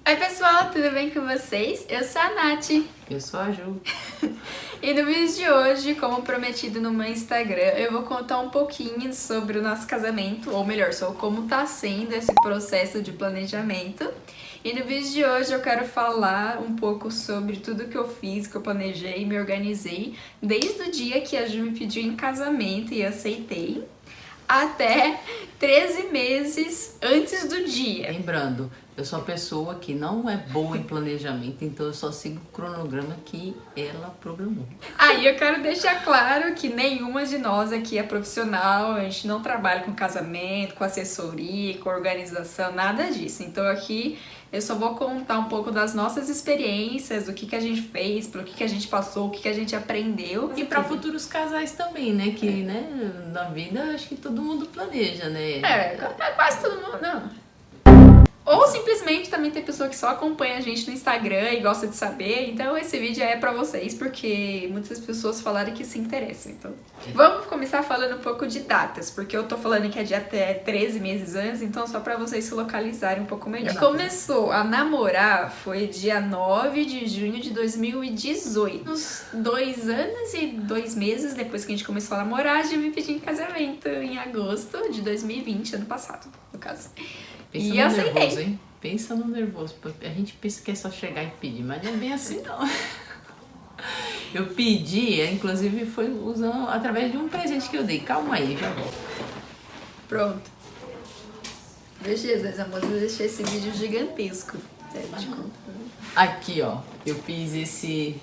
Oi pessoal, tudo bem com vocês? Eu sou a Nath. Eu sou a Ju. E no vídeo de hoje, como prometido no meu Instagram, eu vou contar um pouquinho sobre o nosso casamento, ou melhor, sobre como tá sendo esse processo de planejamento. E no vídeo de hoje eu quero falar um pouco sobre tudo que eu fiz, que eu planejei, me organizei, desde o dia que a Ju me pediu em casamento e aceitei, até 13 meses antes do dia. Lembrando, eu sou uma pessoa que não é boa em planejamento, então eu só sigo o cronograma que ela programou. Aí eu quero deixar claro que nenhuma de nós aqui é profissional, a gente não trabalha com casamento, com assessoria, com organização, nada disso. Então aqui eu só vou contar um pouco das nossas experiências, do que a gente fez, pelo que a gente passou, o que a gente aprendeu. E para futuros casais também, né? Que, né, na vida acho que todo mundo planeja, né? É quase todo mundo, não. Ou simplesmente também tem pessoa que só acompanha a gente no Instagram e gosta de saber. Então esse vídeo é pra vocês, porque muitas pessoas falaram que se interessam. Então vamos começar falando um pouco de datas, porque eu tô falando que é de até 13 meses antes, então só pra vocês se localizarem um pouco melhor. Começou a namorar foi dia 9 de junho de 2018. Uns 2 anos e 2 meses depois que a gente começou a namorar, a gente me pediu em casamento em agosto de 2020, ano passado, no caso. Pensa E no aceitei. nervoso, hein? Pensa no nervoso. A gente pensa que é só chegar e pedir, mas não é bem assim, não. Eu pedi, inclusive foi usando através de um presente que eu dei. Calma aí, já volto. Pronto. Meu Jesus, amor, eu deixei esse vídeo gigantesco. Sério, te conto. Aqui, ó, eu fiz esse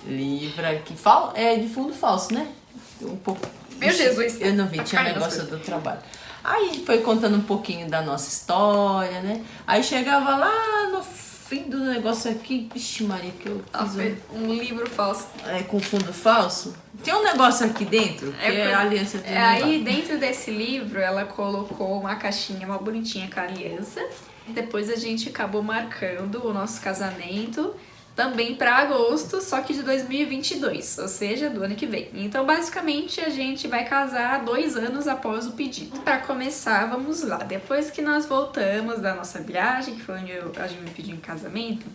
livro aqui. É de fundo falso, né? Um pouco. Meu Jesus. Eu não vi, Tá tinha caindo negócio as do trabalho. Aí foi contando um pouquinho da nossa história, né? Aí chegava lá no fim do negócio aqui, vixe Maria, que eu fiz um livro falso. com fundo falso. Tem um negócio aqui dentro, que é a aliança de Aí dentro desse livro ela colocou uma caixinha mal bonitinha com a aliança. Depois a gente acabou marcando o nosso casamento também para agosto, só que de 2022, ou seja, do ano que vem. Então, basicamente, a gente vai casar 2 anos após o pedido. Para começar, vamos lá. Depois que nós voltamos da nossa viagem, que foi onde a gente me pediu em casamento,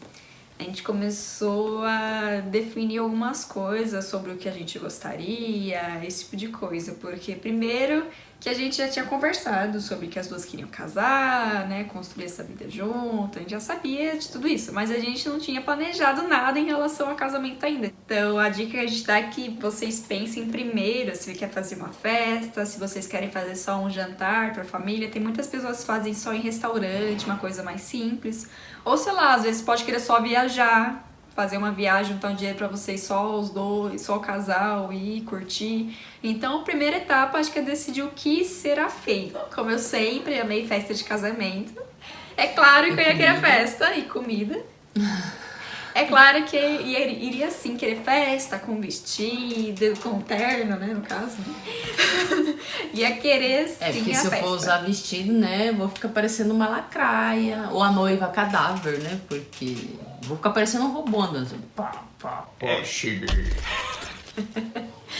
a gente começou a definir algumas coisas sobre o que a gente gostaria, esse tipo de coisa. Porque, primeiro, que a gente já tinha conversado sobre que as duas queriam casar, né, construir essa vida junto, a gente já sabia de tudo isso, mas a gente não tinha planejado nada em relação ao casamento ainda. Então a dica que a gente dá é que vocês pensem primeiro se quer fazer uma festa, se vocês querem fazer só um jantar pra família. Tem muitas pessoas que fazem só em restaurante, uma coisa mais simples, ou sei lá, às vezes pode querer só viajar, fazer uma viagem, juntar um dinheiro pra vocês, só os dois, só o casal, ir curtir. Então, a primeira etapa, acho que é decidir o que será feito. Como eu sempre amei festa de casamento, é claro que eu ia querer festa e comida. É claro que iria sim querer festa, com vestido, com terno, né, no caso. Ia querer sim porque a se festa. eu for usar vestido, né, vou ficar parecendo uma lacraia, ou a noiva cadáver, né, porque vou ficar parecendo um robô andando assim.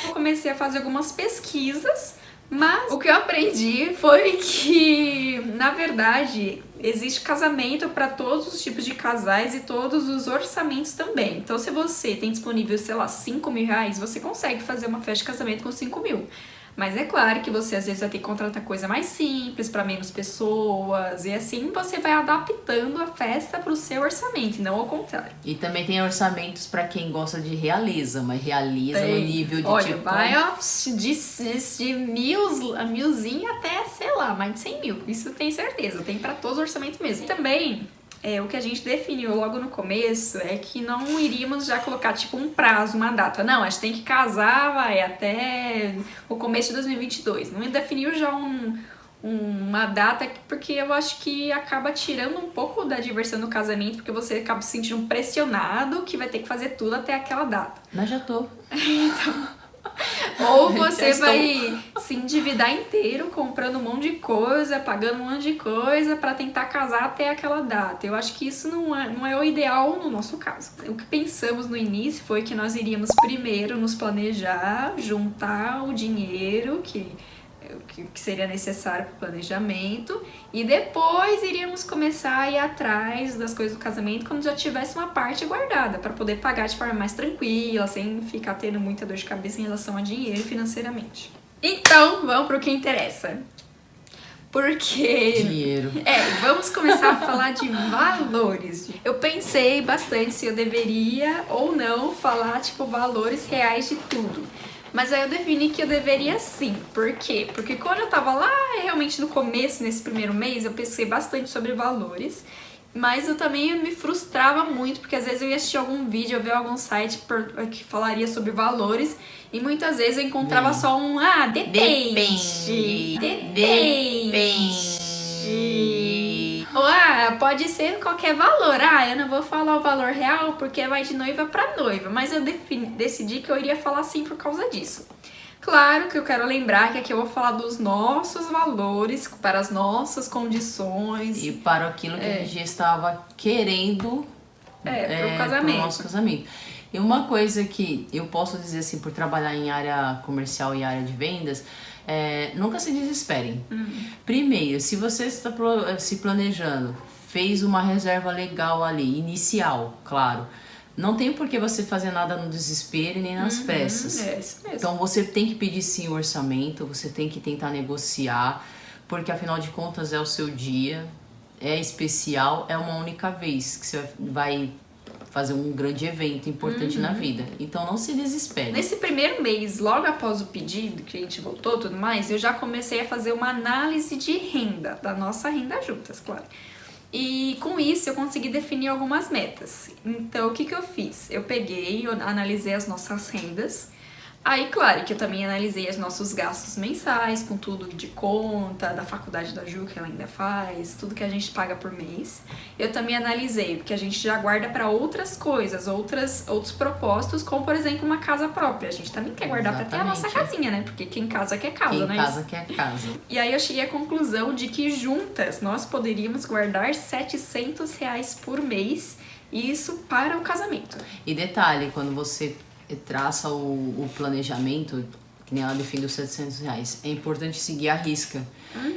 Eu comecei a fazer algumas pesquisas, mas o que eu aprendi foi que, na verdade, existe casamento para todos os tipos de casais e todos os orçamentos também. Então, se você tem disponível, sei lá, 5 mil reais, você consegue fazer uma festa de casamento com 5 mil. Mas é claro que você às vezes vai ter que contratar coisa mais simples para menos pessoas, e assim você vai adaptando a festa para o seu orçamento, e não ao contrário. E também tem orçamentos para quem gosta de realiza, mas realiza no nível de olha, tipo... vai ó, de milzinho até, sei lá, mais de 100 mil. Isso tem certeza, tem para todos os orçamentos mesmo. E também, o que a gente definiu logo no começo é que não iríamos já colocar tipo um prazo, uma data. Não, a gente tem que casar, vai, até o começo de 2022. Não definiu já uma data, porque eu acho que acaba tirando um pouco da diversão do casamento, porque você acaba se sentindo pressionado que vai ter que fazer tudo até aquela data. Mas já tô. Então... Ou você vai se endividar inteiro comprando um monte de coisa, pagando um monte de coisa pra tentar casar até aquela data. Eu acho que isso não é o ideal no nosso caso. O que pensamos no início foi que nós iríamos primeiro nos planejar, juntar o dinheiro que o que seria necessário para o planejamento, e depois iríamos começar a ir atrás das coisas do casamento quando já tivesse uma parte guardada, para poder pagar de forma mais tranquila, sem ficar tendo muita dor de cabeça em relação a dinheiro financeiramente. Então, vamos para o que interessa. Porque... dinheiro. Vamos começar a falar de valores. Eu pensei bastante se eu deveria ou não falar, tipo, valores reais de tudo. Mas aí eu defini que eu deveria sim. Por quê? Porque quando eu tava lá, realmente no começo, nesse primeiro mês, eu pesquisei bastante sobre valores. Mas eu também me frustrava muito, porque às vezes eu ia assistir algum vídeo, eu ver algum site que falaria sobre valores, e muitas vezes eu encontrava só um, depende. Ou pode ser qualquer valor. Eu não vou falar o valor real porque vai de noiva pra noiva, mas eu decidi que eu iria falar sim por causa disso. Claro que eu quero lembrar que aqui eu vou falar dos nossos valores, para as nossas condições. E para aquilo que a gente estava querendo pro casamento. Pro nosso casamento. E uma coisa que eu posso dizer assim, por trabalhar em área comercial e área de vendas, nunca se desesperem. Primeiro, se você está se planejando, fez uma reserva legal ali, inicial, claro. Não tem por que você fazer nada no desespero e nem nas pressas. Isso mesmo. Então você tem que pedir sim o orçamento, você tem que tentar negociar, porque afinal de contas é o seu dia, é especial, é uma única vez que você vai fazer um grande evento importante na vida. Então não se desespere. Nesse primeiro mês, logo após o pedido, que a gente voltou e tudo mais, eu já comecei a fazer uma análise de renda, da nossa renda juntas, claro. E com isso eu consegui definir algumas metas. Então o que eu fiz? Eu analisei as nossas rendas. Aí, claro, que eu também analisei os nossos gastos mensais, com tudo de conta, da faculdade da Ju, que ela ainda faz, tudo que a gente paga por mês. Eu também analisei o que a gente já guarda para outras coisas, outros propósitos, como, por exemplo, uma casa própria. A gente também quer guardar para ter a nossa casinha, né? Porque quem casa quer casa, né? Quem casa quer casa. E aí eu cheguei à conclusão de que juntas nós poderíamos guardar R$700 por mês, e isso para o casamento. E detalhe, quando você traça o planejamento, que nem ela define os R$700, é importante seguir a risca,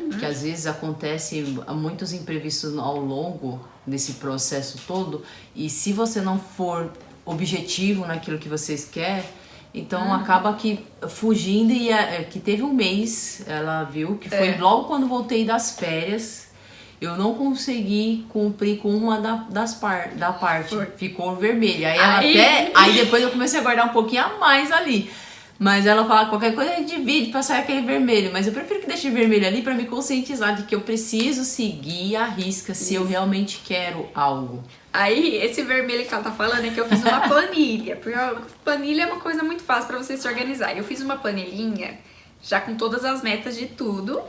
porque às vezes acontece muitos imprevistos ao longo desse processo todo, e se você não for objetivo naquilo que vocês querem, então acaba que fugindo, e que teve um mês, ela viu, que foi logo quando voltei das férias, eu não consegui cumprir com uma da parte. Ficou vermelha. Aí depois eu comecei a guardar um pouquinho a mais ali. Mas ela fala, qualquer coisa divide pra sair aquele vermelho. Mas eu prefiro que deixe vermelho ali pra me conscientizar de que eu preciso seguir a risca se eu realmente quero algo. Aí, esse vermelho que ela tá falando é que eu fiz uma planilha. Porque a planilha é uma coisa muito fácil pra você se organizar. Eu fiz uma planilhinha já com todas as metas de tudo.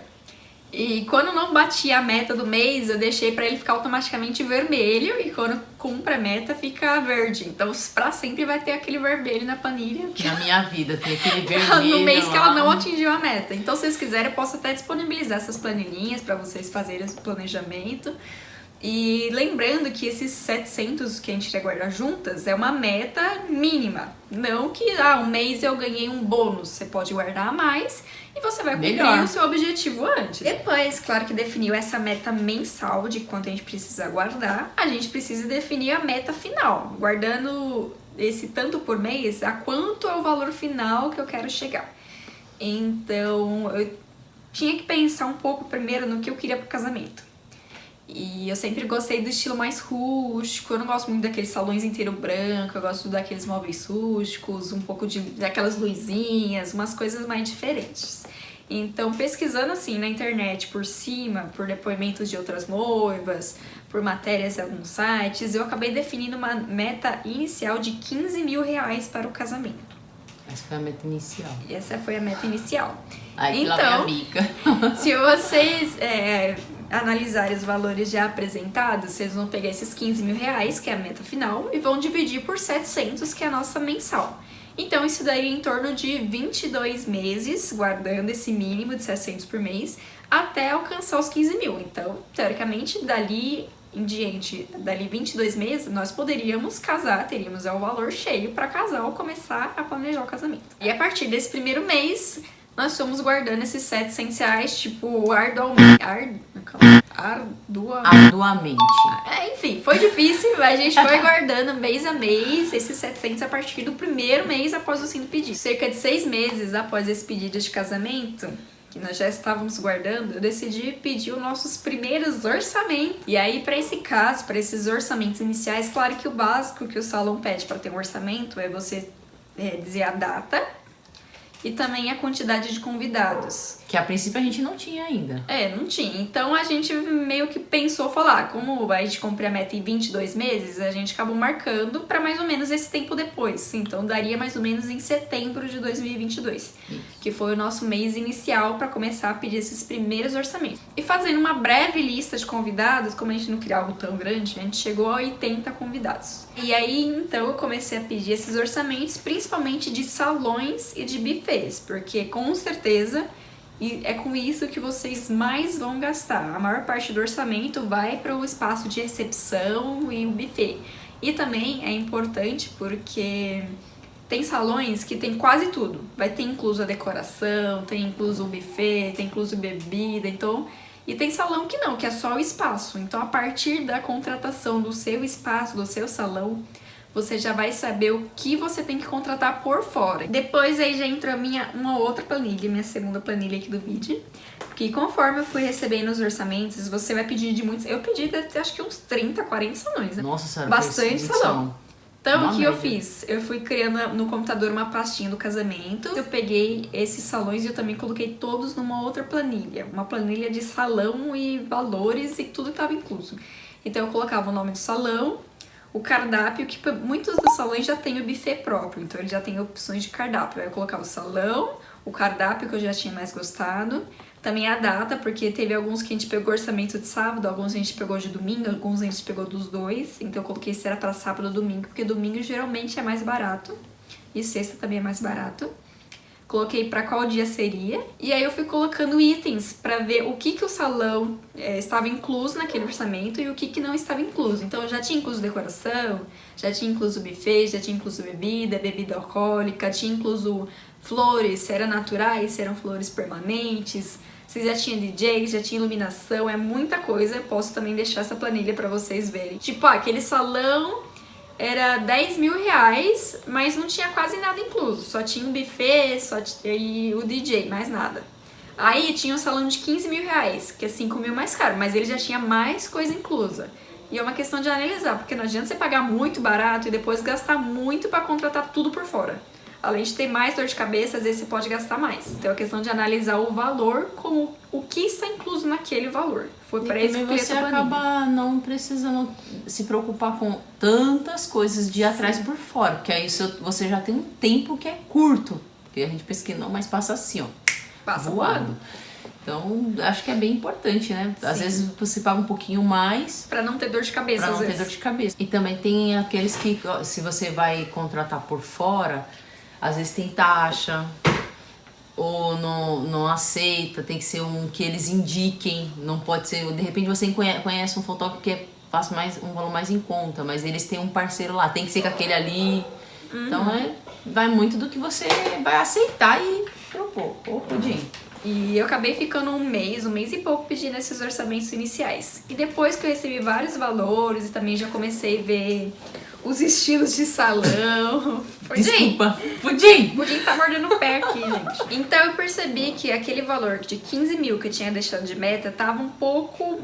E quando não batia a meta do mês, eu deixei pra ele ficar automaticamente vermelho, e quando cumpre a meta, fica verde. Então, pra sempre vai ter aquele vermelho na planilha. Na minha vida, tem aquele vermelho no mês lá, que ela não atingiu a meta. Então, se vocês quiserem, eu posso até disponibilizar essas planilhinhas pra vocês fazerem o planejamento. E lembrando que esses 700 que a gente quer guardar juntas é uma meta mínima. Não que um mês eu ganhei um bônus, você pode guardar mais e você vai cumprir o seu objetivo antes. Depois, claro que definiu essa meta mensal de quanto a gente precisa guardar, a gente precisa definir a meta final, guardando esse tanto por mês, a quanto é o valor final que eu quero chegar. Então, eu tinha que pensar um pouco primeiro no que eu queria pro casamento. E eu sempre gostei do estilo mais rústico, eu não gosto muito daqueles salões inteiro branco, eu gosto daqueles móveis rústicos, um pouco daquelas luzinhas, umas coisas mais diferentes. Então, pesquisando assim na internet por cima, por depoimentos de outras noivas, por matérias em alguns sites, eu acabei definindo uma meta inicial de R$15.000 para o casamento. Essa foi a meta inicial. Essa foi a meta inicial. Aí então, lá vem a bica. Se vocês analisarem os valores já apresentados, vocês vão pegar esses R$15.000, que é a meta final, e vão dividir por 700, que é a nossa mensal. Então, isso daí em torno de 22 meses, guardando esse mínimo de 700 por mês, até alcançar os 15.000. Então, teoricamente, dali em diante, dali 22 meses, nós poderíamos casar, teríamos o valor cheio para casar ou começar a planejar o casamento. E a partir desse primeiro mês, nós fomos guardando esses 700 reais, tipo, Arduamente. Enfim, foi difícil, mas a gente foi guardando mês a mês esses 700 a partir do primeiro mês após o Cindy pedir. Cerca de 6 meses após esse pedido de casamento, que nós já estávamos guardando, eu decidi pedir os nossos primeiros orçamentos. E aí, para esse caso, para esses orçamentos iniciais, claro que o básico que o salão pede para ter um orçamento é você dizer a data e também a quantidade de convidados. Que a princípio a gente não tinha ainda. Não tinha. Então a gente meio que pensou, falar, como a gente cumpre a meta em 22 meses, a gente acabou marcando para mais ou menos esse tempo depois. Então daria mais ou menos em setembro de 2022, que foi o nosso mês inicial para começar a pedir esses primeiros orçamentos. E fazendo uma breve lista de convidados, como a gente não queria algo tão grande, a gente chegou a 80 convidados. E aí, então, eu comecei a pedir esses orçamentos, principalmente de salões e de buffets, porque com certeza e é com isso que vocês mais vão gastar. A maior parte do orçamento vai para o espaço de recepção e o buffet. E também é importante porque tem salões que tem quase tudo. Vai ter incluso a decoração, tem incluso o buffet, tem incluso bebida, então... E tem salão que não, que é só o espaço. Então, a partir da contratação do seu espaço, do seu salão, você já vai saber o que você tem que contratar por fora. Depois aí já entra uma outra planilha, minha segunda planilha aqui do vídeo. Que conforme eu fui recebendo os orçamentos, você vai pedir de muitos... Eu pedi acho que uns 30, 40 salões, né? Nossa senhora, bastante salão. Então, o que eu fiz? Eu fui criando no computador uma pastinha do casamento. Eu peguei esses salões e eu também coloquei todos numa outra planilha. Uma planilha de salão e valores e tudo estava incluso. Então, eu colocava o nome do salão, o cardápio, que muitos dos salões já tem o buffet próprio. Então, ele já tem opções de cardápio. Aí eu colocava o salão, o cardápio, que eu já tinha mais gostado. Também a data, porque teve alguns que a gente pegou orçamento de sábado, alguns a gente pegou de domingo, alguns a gente pegou dos dois. Então eu coloquei se era para sábado ou domingo, porque domingo geralmente é mais barato. E sexta também é mais barato. Coloquei para qual dia seria. E aí eu fui colocando itens para ver o que o salão estava incluso naquele orçamento e o que não estava incluso. Então eu já tinha incluso decoração, já tinha incluso buffet, já tinha incluso bebida alcoólica, tinha incluso flores, se eram naturais, se eram flores permanentes. Se já tinha DJ, já tinha iluminação, é muita coisa. Eu posso também deixar essa planilha pra vocês verem. Tipo, aquele salão era 10 mil reais, mas não tinha quase nada incluso. Só tinha um buffet e o DJ, mais nada. Aí tinha um salão de 15 mil reais, que é 5 mil mais caro, mas ele já tinha mais coisa inclusa. E é uma questão de analisar, porque não adianta você pagar muito barato e depois gastar muito pra contratar tudo por fora. Além de ter mais dor de cabeça, às vezes você pode gastar mais. Então é questão de analisar o valor como o que está incluso naquele valor. Foi para isso que você acaba não precisando se preocupar com tantas coisas de atrás por fora, porque aí você já tem um tempo que é curto. Porque a gente pensa que não, mas passa assim, ó. Passa voado. Então, acho que é bem importante, né? Às vezes você paga um pouquinho mais pra não ter dor de cabeça, pra não ter dor de cabeça. E também tem aqueles que, se você vai contratar por fora, às vezes tem taxa, ou não aceita, tem que ser um que eles indiquem, não pode ser... De repente você conhece um fotógrafo que faz um valor mais em conta, mas eles têm um parceiro lá, tem que ser com aquele ali. Então vai muito do que você vai aceitar e propor. Ô, Pudim. E eu acabei ficando um mês e pouco pedindo esses orçamentos iniciais. E depois que eu recebi vários valores e também já comecei a ver os estilos de salão. Desculpa, Pudim! Pudim tá mordendo o pé aqui, gente. Então eu percebi que aquele valor de 15 mil que eu tinha deixado de meta tava pouco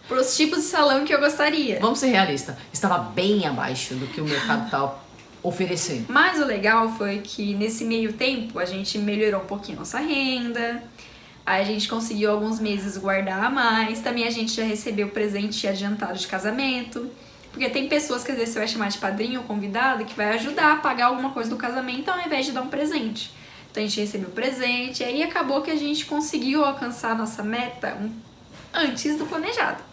pros tipos de salão que eu gostaria. Vamos ser realistas, estava bem abaixo do que o mercado tá oferecendo. Mas o legal foi que nesse meio tempo a gente melhorou um pouquinho nossa renda, aí a gente conseguiu alguns meses guardar a mais, também a gente já recebeu presente adiantado de casamento, porque tem pessoas que às vezes você vai chamar de padrinho ou convidado que vai ajudar a pagar alguma coisa do casamento ao invés de dar um presente. Então a gente recebeu presente e aí acabou que a gente conseguiu alcançar a nossa meta antes do planejado.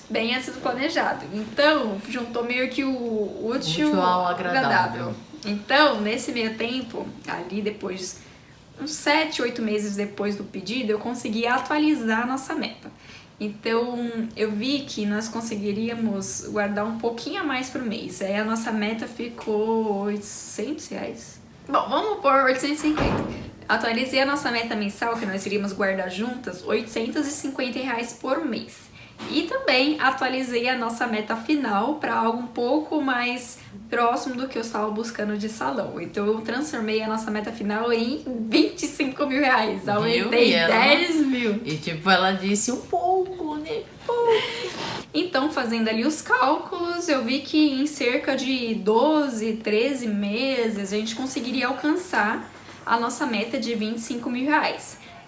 Bem antes do planejado. Então, juntou meio que o útil ao agradável. Então, nesse meio tempo, ali depois, uns 7, 8 meses depois do pedido, eu consegui atualizar a nossa meta. Então, eu vi que nós conseguiríamos guardar um pouquinho a mais por mês. Aí a nossa meta ficou R$800. Bom, vamos por 850. Atualizei a nossa meta mensal, que nós iríamos guardar juntas, R$ 850 por mês. E também atualizei a nossa meta final para algo um pouco mais próximo do que eu estava buscando de salão. Então eu transformei a nossa meta final em R$ 25 mil. Aumentei 10 mil. E tipo, ela disse um pouco, né? Então, fazendo ali os cálculos, eu vi que em cerca de 12, 13 meses a gente conseguiria alcançar a nossa meta de R$ 25 mil.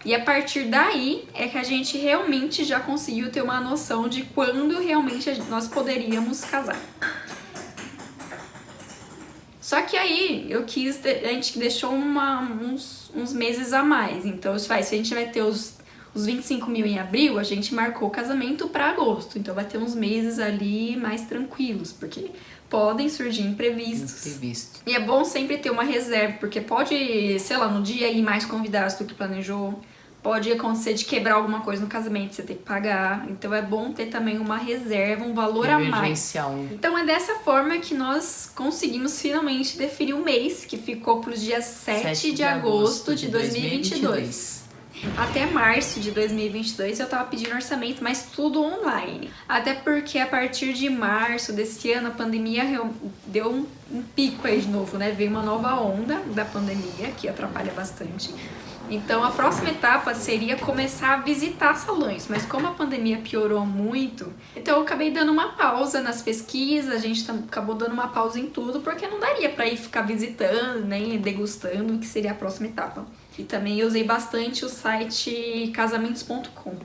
E a partir daí é que a gente realmente já conseguiu ter uma noção de quando realmente nós poderíamos casar. Só que aí a gente deixou uns meses a mais. Então, se a gente vai ter os 25 mil em abril, a gente marcou o casamento para agosto. Então vai ter uns meses ali mais tranquilos, porque podem surgir imprevistos. E é bom sempre ter uma reserva, porque pode, sei lá, no dia ir mais convidados do que planejou. Pode acontecer de quebrar alguma coisa no casamento, você tem que pagar. Então é bom ter também uma reserva, um valor a mais. Então é dessa forma que nós conseguimos finalmente definir um mês, que ficou para os dias 7 de agosto de 2022. Até março de 2022 eu tava pedindo orçamento, mas tudo online. Até porque a partir de março desse ano a pandemia deu um pico aí de novo, né? Veio uma nova onda da pandemia que atrapalha bastante. Então a próxima etapa seria começar a visitar salões, mas como a pandemia piorou muito, então eu acabei dando uma pausa nas pesquisas, a gente acabou dando uma pausa em tudo, porque não daria pra ir ficar visitando, nem degustando, que seria a próxima etapa. E também eu usei bastante o site casamentos.com.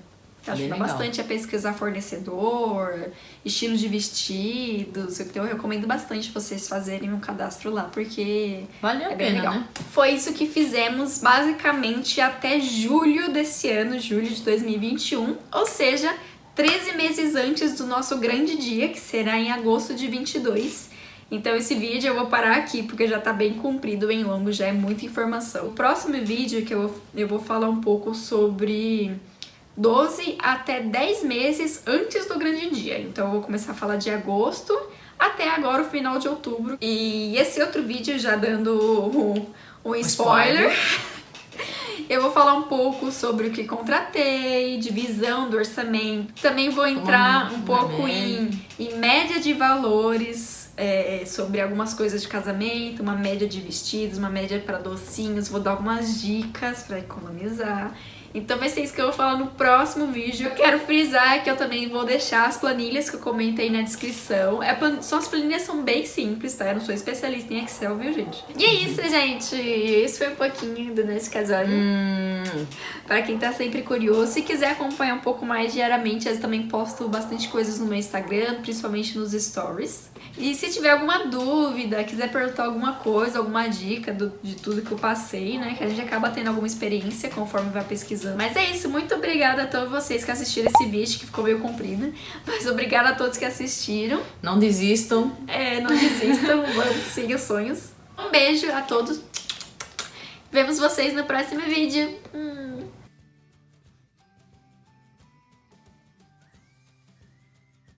Ajuda bastante a pesquisar fornecedor, estilos de vestidos. Então eu recomendo bastante vocês fazerem um cadastro lá, porque vale a pena, legal. Né? Foi isso que fizemos basicamente até julho desse ano, julho de 2021. Ou seja, 13 meses antes do nosso grande dia, que será em agosto de 22. Então esse vídeo eu vou parar aqui, porque já tá bem comprido, bem longo, já é muita informação. O próximo vídeo que eu vou falar um pouco sobre 12 até 10 meses antes do grande dia. Então eu vou começar a falar de agosto até agora o final de outubro. E esse outro vídeo, já dando um spoiler, eu vou falar um pouco sobre o que contratei, divisão do orçamento. Também vou entrar um pouco em média de valores, sobre algumas coisas de casamento, uma média de vestidos, uma média para docinhos. Vou dar algumas dicas para economizar. Então vai ser isso que eu vou falar no próximo vídeo. Eu quero frisar que eu também vou deixar as planilhas que eu comentei na descrição. As planilhas são bem simples, tá? Eu não sou especialista em Excel, viu, gente? E é isso, gente. Esse foi um pouquinho do Nesse Casal. Pra quem tá sempre curioso. Se quiser acompanhar um pouco mais diariamente, eu também posto bastante coisas no meu Instagram, principalmente nos stories. E se tiver alguma dúvida, quiser perguntar alguma coisa, alguma dica de tudo que eu passei, né? Que a gente acaba tendo alguma experiência conforme vai pesquisando. Mas é isso, muito obrigada a todos vocês que assistiram esse vídeo, que ficou meio comprido. Mas obrigada a todos que assistiram. Não desistam. Não desistam, vamos seguir os sonhos. Um beijo a todos. Vemos vocês no próximo vídeo.